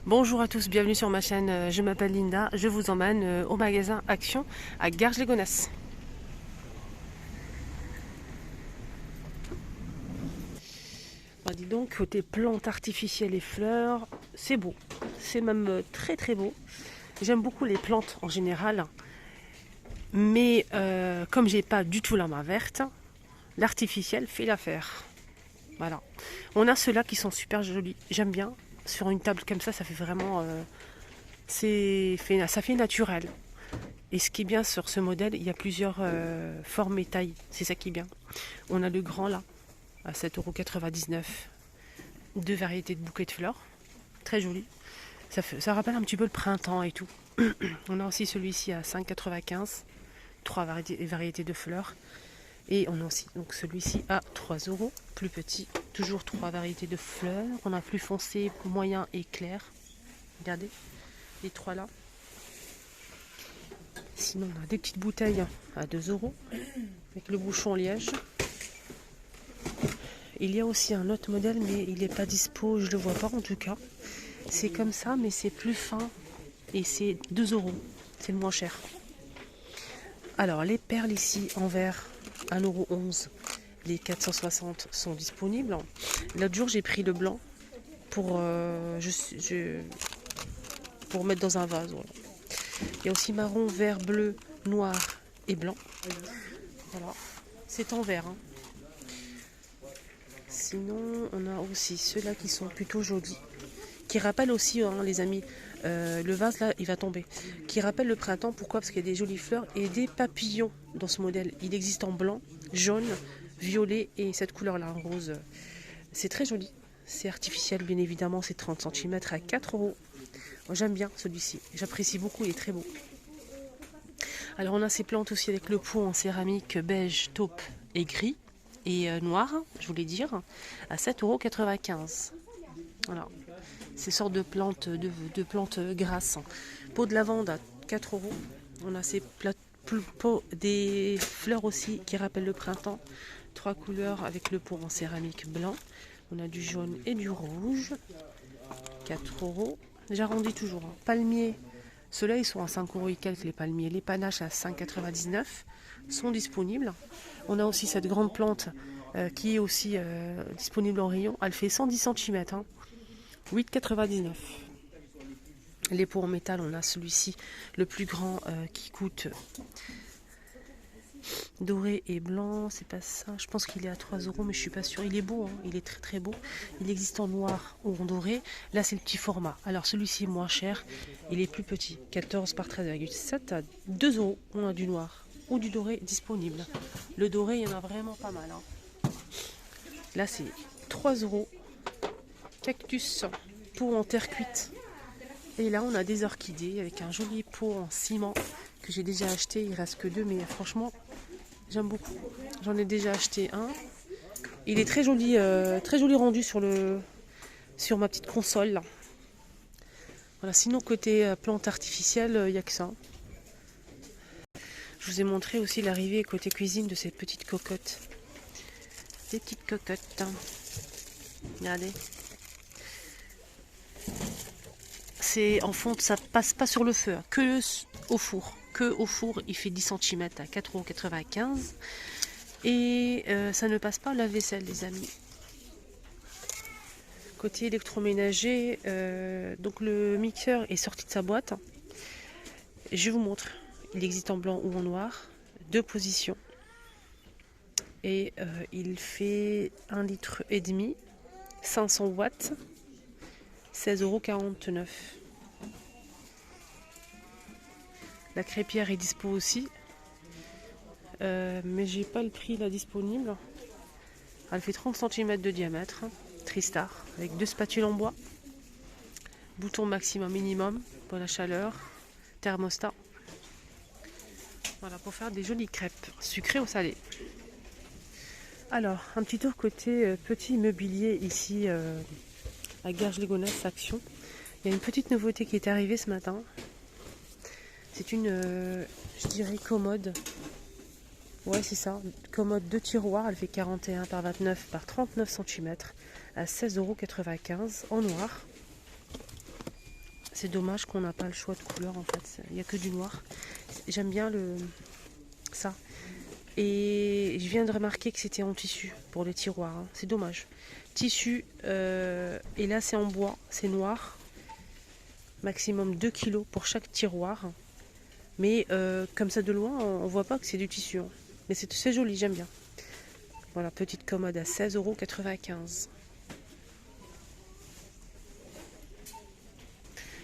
Bonjour à tous, bienvenue sur ma chaîne, je m'appelle Linda, je vous emmène au magasin Action à Garges-les-Gonesse. Bah, dis donc, côté plantes artificielles et fleurs, c'est beau, c'est même très très beau. J'aime beaucoup les plantes en général, mais comme j'ai pas du tout la main verte, l'artificiel fait l'affaire. Voilà. On a ceux-là qui sont super jolis, j'aime bien. Sur une table comme ça fait vraiment... ça fait naturel. Et ce qui est bien sur ce modèle, il y a plusieurs formes et tailles. C'est ça qui est bien. On a le grand là, à 7,99 €. Deux variétés de bouquets de fleurs. Très joli. Ça rappelle un petit peu le printemps et tout. On a aussi celui-ci à 5,95 €. Trois variétés de fleurs. Et on a aussi donc celui-ci à 3 €. Plus petit. Toujours trois variétés de fleurs. On a plus foncé, moyen et clair. Regardez. Les trois là. Sinon, on a des petites bouteilles à 2 € avec le bouchon liège. Il y a aussi un autre modèle, mais il n'est pas dispo, je ne le vois pas en tout cas. C'est comme ça, mais c'est plus fin et c'est 2 €. C'est le moins cher. Alors, les perles ici en verre, 1,11 €. Les 460 sont disponibles. L'autre jour, j'ai pris le blanc pour, pour mettre dans un vase. Voilà. Il y a aussi marron, vert, bleu, noir et blanc. Voilà, c'est en vert. Sinon, on a aussi ceux-là qui sont plutôt jolis. Qui rappellent aussi, les amis, le vase là, il va tomber. Qui rappelle le printemps. Pourquoi? Parce qu'il y a des jolies fleurs et des papillons dans ce modèle. Il existe en blanc, jaune, violet et cette couleur-là, en rose. C'est très joli. C'est artificiel, bien évidemment. C'est 30 cm à 4 €. Moi, j'aime bien celui-ci. J'apprécie beaucoup, il est très beau. Alors, on a ces plantes aussi avec le pot en céramique beige, taupe et gris. Et noir, je voulais dire, à 7,95 €. Voilà. Ces sortes de plantes, de plantes grasses. Pot de lavande à 4 €. On a ces pots, des fleurs aussi qui rappellent le printemps. Trois couleurs avec le pot en céramique blanc. On a du jaune et du rouge. 4 €. J'arrondis toujours. Palmiers. Ceux-là, ils sont à 5 € et quelques, les palmiers. Les panaches à 5,99 € sont disponibles. On a aussi cette grande plante qui est aussi disponible en rayon. Elle fait 110 cm. 8,99 €. Les pots en métal, on a celui-ci, le plus grand, qui coûte doré et blanc. C'est pas ça. Je pense qu'il est à 3 €, mais je suis pas sûre. Il est beau, il est très très beau. Il existe en noir ou en doré. Là, c'est le petit format. Alors, celui-ci est moins cher. Il est plus petit. 14 par 13,7 à 2 €. On a du noir ou du doré disponible. Le doré, il y en a vraiment pas mal. Là, c'est 3 €. Cactus, pot en terre cuite. Et là, on a des orchidées avec un joli pot en ciment que j'ai déjà acheté. Il reste que deux, mais franchement, j'aime beaucoup. J'en ai déjà acheté un. Il est très joli rendu sur ma petite console. Là. Voilà. Sinon, côté plante artificielle, il n'y a que ça. Je vous ai montré aussi l'arrivée côté cuisine de ces petites cocottes. Des petites cocottes. Regardez. C'est en fonte, ça passe pas sur le feu, que au four. Que au four, il fait 10 cm à 4,95 €. Et ça ne passe pas au lave-vaisselle, les amis. Côté électroménager, donc le mixeur est sorti de sa boîte. Je vous montre. Il existe en blanc ou en noir. Deux positions. Et il fait 1,5 litre, 500 watts. 16,49 €. La crêpière est dispo aussi. Mais j'ai pas le prix là disponible. Elle fait 30 cm de diamètre. Tristar. Avec deux spatules en bois. Bouton maximum minimum pour la chaleur. Thermostat. Voilà, pour faire des jolies crêpes. Sucrées ou salées. Alors, un petit tour côté petit immobilier ici. À Garges-les-Gonesse Action. Il y a une petite nouveauté qui est arrivée ce matin. C'est une, je dirais, commode. Ouais, c'est ça. Commode de tiroir. Elle fait 41 par 29 par 39 cm à 16,95 € en noir. C'est dommage qu'on n'a pas le choix de couleur en fait. Il n'y a que du noir. J'aime bien ça. Et je viens de remarquer que c'était en tissu pour les tiroirs. Hein. C'est dommage. Tissu, et là c'est en bois, c'est noir. Maximum 2 kg pour chaque tiroir. Mais comme ça de loin, on voit pas que c'est du tissu. Hein. Mais c'est joli, j'aime bien. Voilà, petite commode à 16,95 €.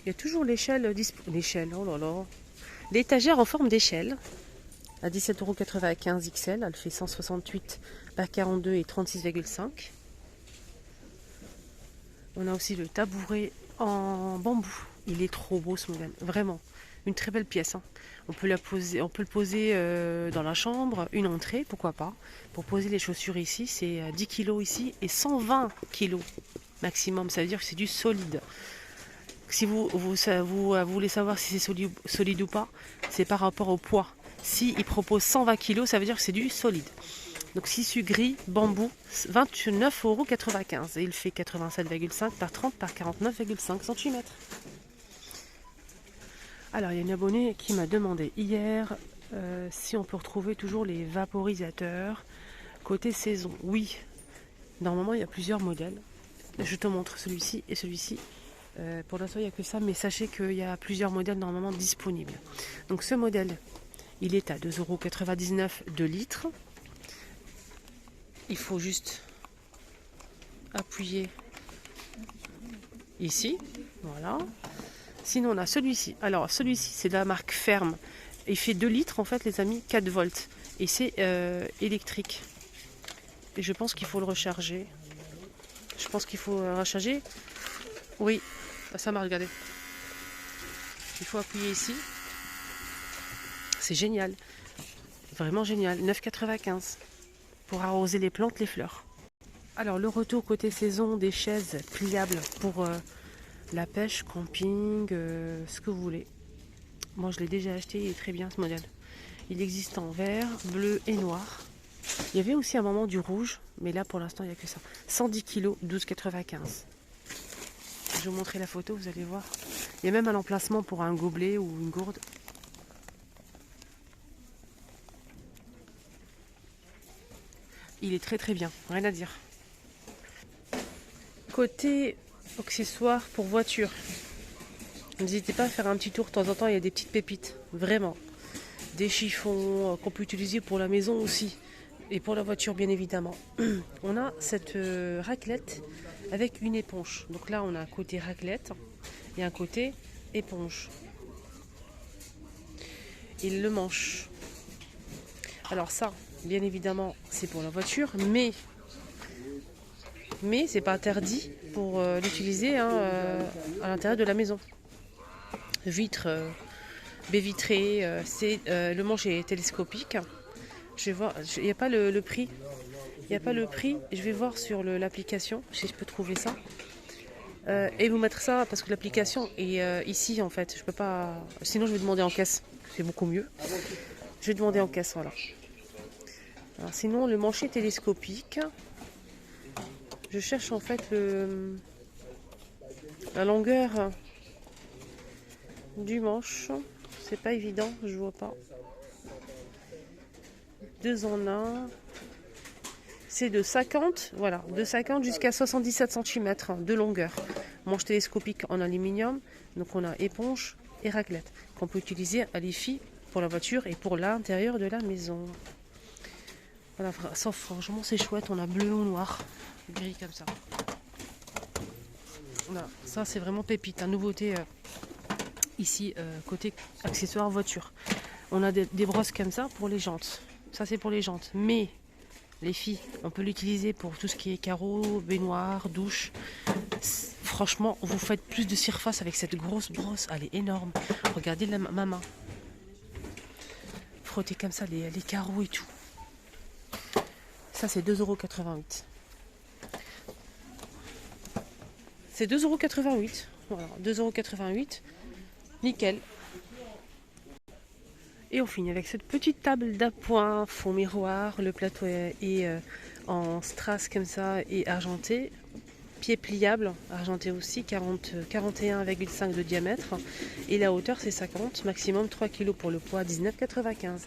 Il y a toujours l'échelle disponible. Oh là là. L'étagère en forme d'échelle à 17,95 € XL. Elle fait 168 par 42 et 36,5. On a aussi le tabouret en bambou. Il est trop beau ce modèle, vraiment. Une très belle pièce. Hein. On peut le poser dans la chambre, une entrée, pourquoi pas. Pour poser les chaussures ici, c'est 10 kg ici et 120 kg maximum. Ça veut dire que c'est du solide. Si vous voulez savoir si c'est solide ou pas, c'est par rapport au poids. Si il propose 120 kg, ça veut dire que c'est du solide. Donc tissu gris, bambou, 29,95 € et il fait 87,5 par 30 par 49,5 cm. Alors il y a une abonnée qui m'a demandé hier si on peut retrouver toujours les vaporisateurs côté saison. Oui, normalement il y a plusieurs modèles. Je te montre celui-ci et celui-ci. Pour l'instant il n'y a que ça, mais sachez qu'il y a plusieurs modèles normalement disponibles. Donc ce modèle, il est à 2,99 € 2 litres. Il faut juste appuyer ici, voilà. Sinon on a celui-ci. Alors celui-ci c'est de la marque Ferme. Il fait 2 litres en fait les amis, 4 volts. Et c'est électrique. Et je pense qu'il faut le recharger. Je pense qu'il faut recharger. Oui, ça m'a regardé. Il faut appuyer ici. C'est génial. Vraiment génial. 9,95 € pour arroser les plantes, les fleurs. Alors le retour côté saison des chaises pliables pour la pêche, camping, ce que vous voulez. Moi je l'ai déjà acheté, il est très bien ce modèle. Il existe en vert, bleu et noir. Il y avait aussi un moment du rouge, mais là pour l'instant il n'y a que ça. 110 kg, 12,95 €. Je vais vous montrer la photo, vous allez voir. Il y a même un emplacement pour un gobelet ou une gourde. Il est très très bien, rien à dire. Côté accessoires pour voiture, n'hésitez pas à faire un petit tour de temps en temps, il y a des petites pépites, vraiment. Des chiffons qu'on peut utiliser pour la maison aussi, et pour la voiture bien évidemment. On a cette raclette avec une éponge. Donc là on a un côté raclette et un côté éponge. Et le manche. Alors ça, bien évidemment, c'est pour la voiture, mais c'est pas interdit pour l'utiliser à l'intérieur de la maison. Vitre, baie vitrée, le manche est télescopique. Je vais voir, il n'y a pas le prix. Il n'y a pas le prix. Je vais voir sur l'application si je peux trouver ça. Et vous mettre ça parce que l'application est ici en fait. Je peux pas. Sinon je vais demander en caisse. C'est beaucoup mieux. Je vais demander en caisse, voilà. Alors, sinon le manche est télescopique. Je cherche en fait la longueur du manche. C'est pas évident, je vois pas. 2 en 1. C'est de 50, voilà, de 50 jusqu'à 77 cm de longueur. Manche télescopique en aluminium. Donc on a éponge et raclette qu'on peut utiliser à l'IFI pour la voiture et pour l'intérieur de la maison. Voilà, ça franchement c'est chouette. On a bleu ou noir, gris comme ça. Voilà, ça c'est vraiment pépite, hein, nouveauté ici côté accessoires voiture. On a des brosses comme ça pour les jantes. Ça c'est pour les jantes, mais les filles, on peut l'utiliser pour tout ce qui est carreaux, baignoire, douche. Franchement, vous faites plus de surface avec cette grosse brosse. Elle est énorme. Regardez ma main. Frottez comme ça les carreaux et tout. Ça, c'est 2,88 €. C'est 2,88 €. Voilà, 2,88 €. Nickel. Et on finit avec cette petite table d'appoint, fond miroir. Le plateau est en strass comme ça et argenté. pied pliable, argenté aussi, 41,5 de diamètre. Et la hauteur c'est 50, maximum 3 kg pour le poids, 19,95.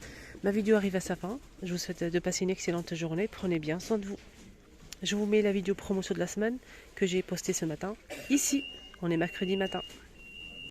Ma vidéo arrive à sa fin. Je vous souhaite de passer une excellente journée. Prenez bien soin de vous. Je vous mets la vidéo promotion de la semaine que j'ai postée ce matin. Ici, on est mercredi matin.